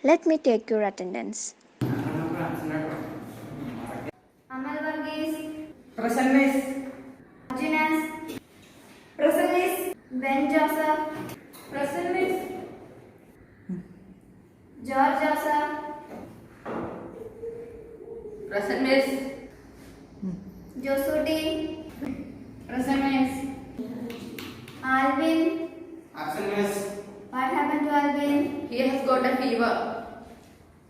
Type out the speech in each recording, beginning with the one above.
Let me take your attendance. Amal Varghese. Present, Miss. Arjunas. Present, Miss. Ben Joseph. Present, Miss. George Joseph. Present, Miss. Josuti. Present, Miss. Alvin. Absent, Miss. What happened to Alvin? He has got a fever.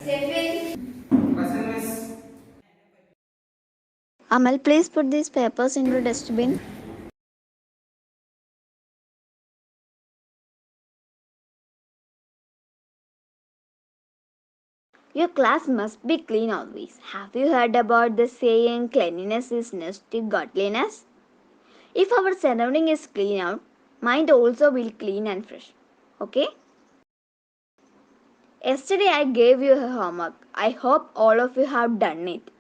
Stephen. Present, Miss. Amal, please put these papers into the dustbin. Your class must be clean always. Have you heard about the saying cleanliness is next to godliness? If our surrounding is clean out, mind also will clean and fresh. Okay? Yesterday I gave you a homework. I hope all of you have done it.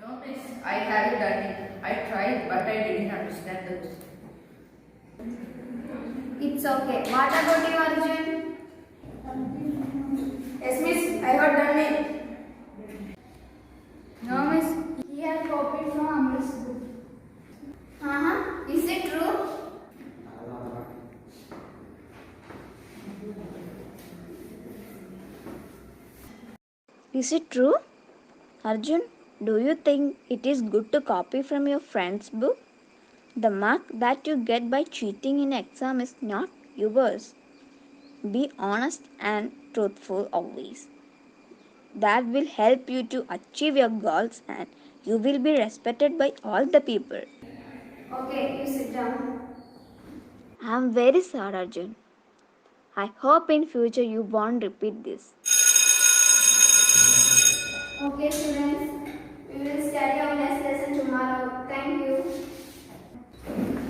No, Miss. I haven't done it. I tried, but I didn't understand it. It's okay. What about you, Arjun? Yes, Miss. I have done it. No, miss. He has copied from Amrit's book. Is it true? Is it true? Arjun, do you think it is good to copy from your friend's book? The mark that you get by cheating in exam is not yours. Be honest and truthful always. That will help you to achieve your goals and you will be respected by all the people. Okay, you sit down. I am very sad, Arjun. I hope in future you won't repeat this. Okay, students. We will study our next lesson tomorrow. Thank you.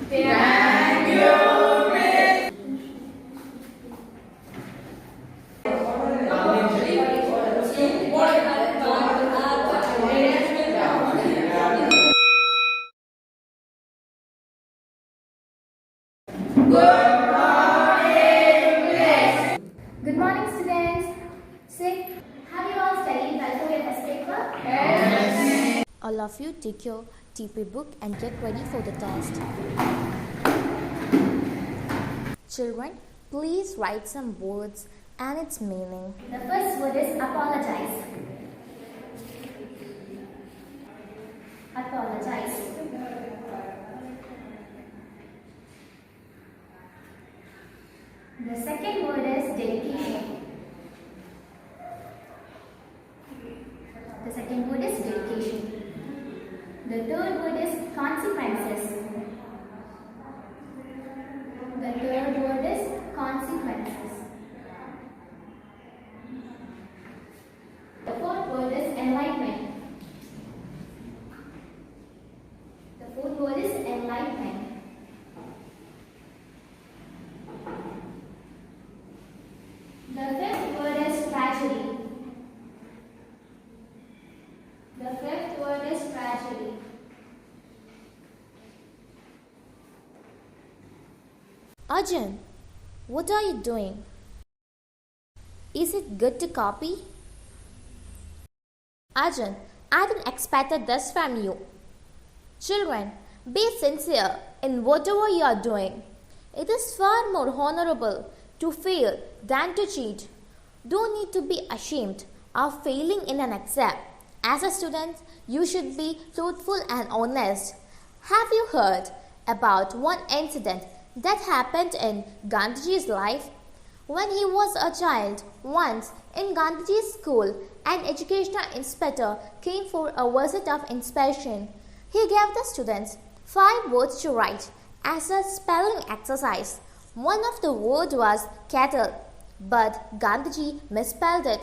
Thank you, Miss. Good morning, students. Sit. Have you all studied well for your test paper? All of you take your TP book and get ready for the test. Children, please write some words and its meaning. The first word is apologize. Apologize. The second word is dedication. The second word is dedication. The third word is consequences. The third word is consequences. The fourth word is enlightenment. The fourth word is enlightenment. The fifth word is tragedy. The fifth word is tragedy. Arjun, what are you doing? Is it good to copy? Arjun, I didn't expect this from you. Children, be sincere in whatever you are doing. It is far more honorable to fail than to cheat. Don't need to be ashamed of failing in an exam. As a student, you should be truthful and honest. Have you heard about one incident that happened in Gandhiji's life? When he was a child, once in Gandhiji's school, an educational inspector came for a visit of inspection. He gave the students 5 words to write as a spelling exercise. One of the words was cattle, but Gandhiji misspelled it.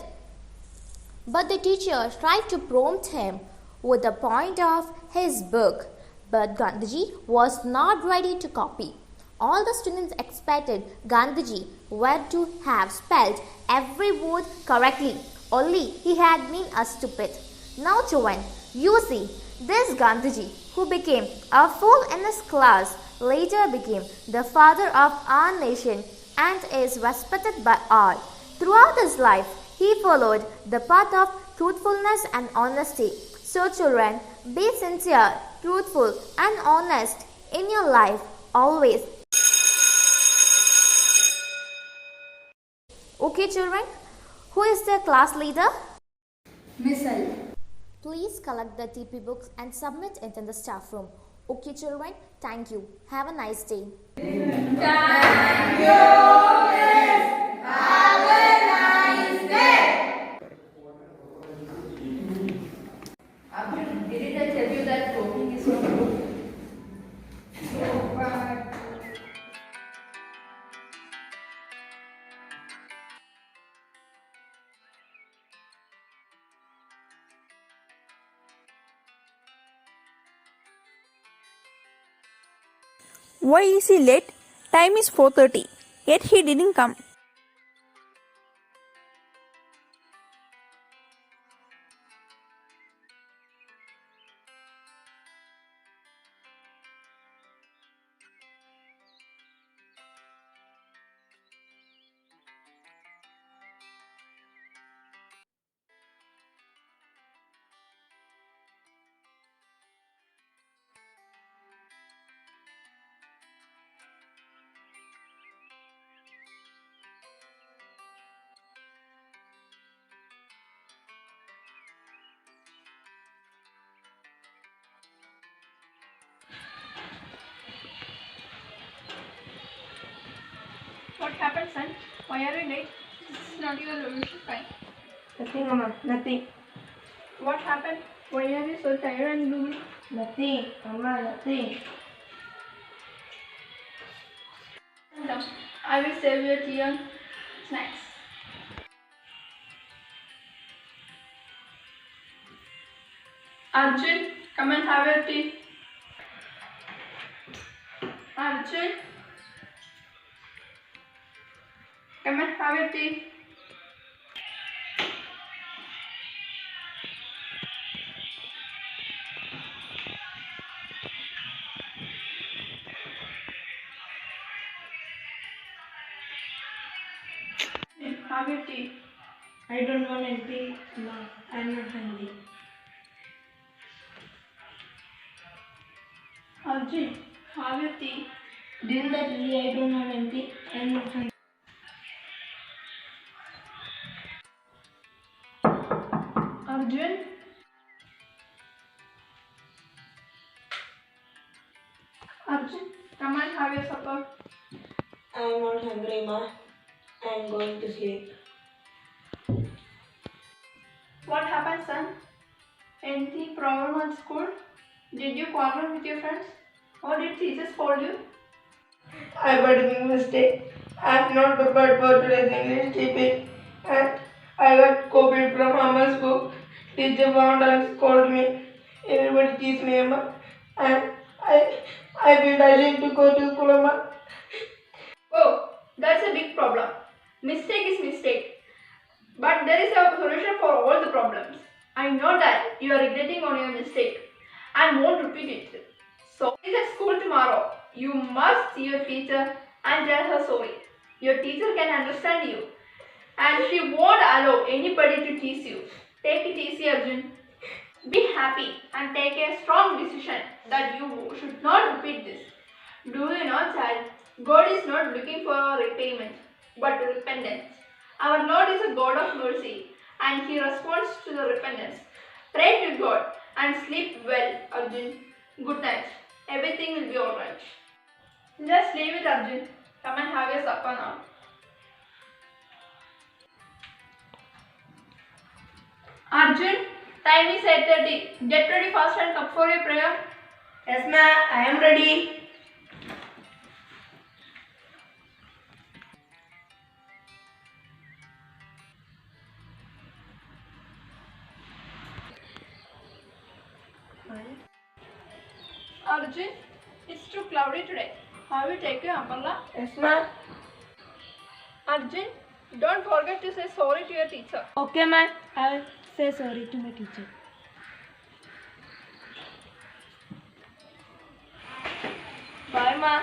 But the teacher tried to prompt him with the point of his book, but Gandhiji was not ready to copy. All the students expected Gandhiji were to have spelled every word correctly, only he had been a stupid. Now children, you see, this Gandhiji, who became a fool in his class, later became the father of our nation and is respected by all. Throughout his life, he He followed the path of truthfulness and honesty. So, children, be sincere, truthful, and honest in your life always. Okay, children, who is the class leader? Miss L. Please collect the TP books and submit it in the staff room. Okay, children, thank you. Have a nice day. Abdul, didn't I tell you that cooking is so good? Why is he late? Time is 4:30. Yet he didn't come. What happened, son? Why are you late? This is not your usual time. Nothing, Mama. Nothing. What happened? Why are you so tired and gloomy? Nothing, Mama. Nothing. No, I will save your tea and snacks. Arjun, come and have your tea. Arjun, come and have your tea. Have your tea. I don't want anything. No, I'm not hungry. Arjun, have your tea. Didn't I tell you I don't want anything? I'm not hungry. Arjun, Arjun, come and have your supper. I'm not hungry, Ma. I'm going to sleep. What happened, son? Anything problem at school? Did you quarrel with your friends? Or did teachers scold you? I made a mistake. I'm not prepared for today's English TP. And I got copied from Amma's book. Teacher found and scolded me. Everybody teased me, Amma. And I feel ashamed to go to school, Amma. Oh, that's a big problem. Mistake is mistake. But there is a solution for all the problems. I know that you are regretting on your mistake and won't repeat it. So, is at school tomorrow. You must see your teacher and tell her sorry. Your teacher can understand you and she won't allow anybody to tease you. Take it easy, Arjun. Be happy and take a strong decision that you should not repeat this. Do you know, child, God is not looking for repayment but repentance. Our Lord is a God of mercy and He responds to the repentance. Pray to God and sleep well, Arjun. Good night. Everything will be alright. Just leave it, Arjun. Come and have your supper now. Arjun, time is 8:30. Get ready fast and come for your prayer. Yes, ma. I am ready. Arjun, it's too cloudy today. Have you taken your umbrella? Yes, ma. Arjun, don't forget to say sorry to your teacher. Okay, ma. I'll say sorry to my teacher. Bye, ma.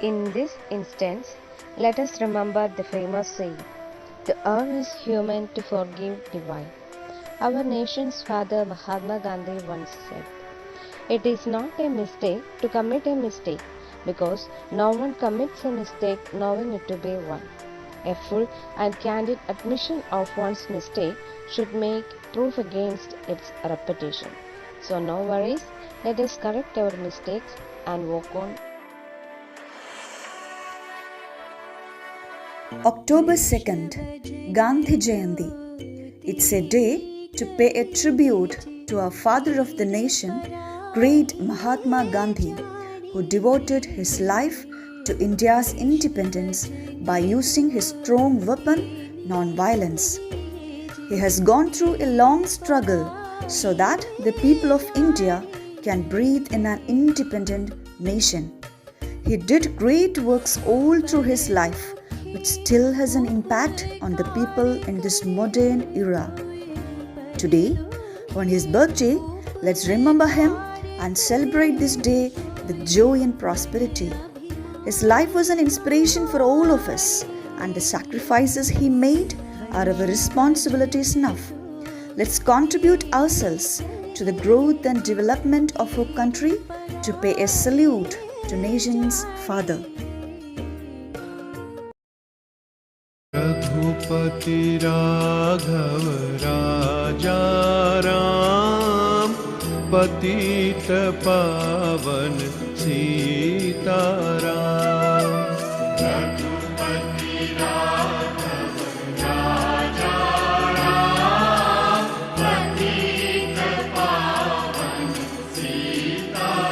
In this instance, let us remember the famous saying, "To err is human, to forgive divine." Our nation's father Mahatma Gandhi once said, "It is not a mistake to commit a mistake, because no one commits a mistake knowing it to be one." A full and candid admission of one's mistake should make proof against its repetition. So no worries, let us correct our mistakes and walk on. October 2nd, Gandhi Jayanti. It's a day to pay a tribute to our father of the nation, great Mahatma Gandhi, who devoted his life to India's independence by using his strong weapon, non-violence. He has gone through a long struggle so that the people of India can breathe in an independent nation. He did great works all through his life, which still has an impact on the people in this modern era. Today, on his birthday, let's remember him and celebrate this day with joy and prosperity. His life was an inspiration for all of us, and the sacrifices he made are our responsibilities now. Let's contribute ourselves to the growth and development of our country to pay a salute to nation's father. Raghupati Raghav राजा राम, पतित पावन सीताराम। रघुपति राघव राजा राम, पतित पावन सीताराम।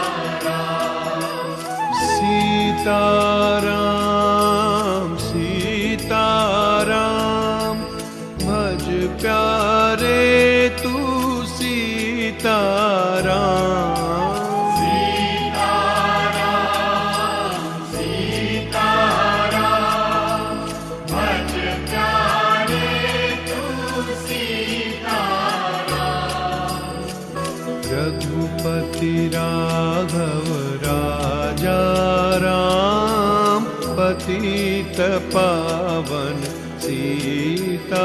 सीताराम सीताराम, भज प्यारे तू सीताराम। सीताराम सीताराम, भज प्यारे तू सीताराम। रघुपति राघव राजा राम, पतित पावन सीताराम।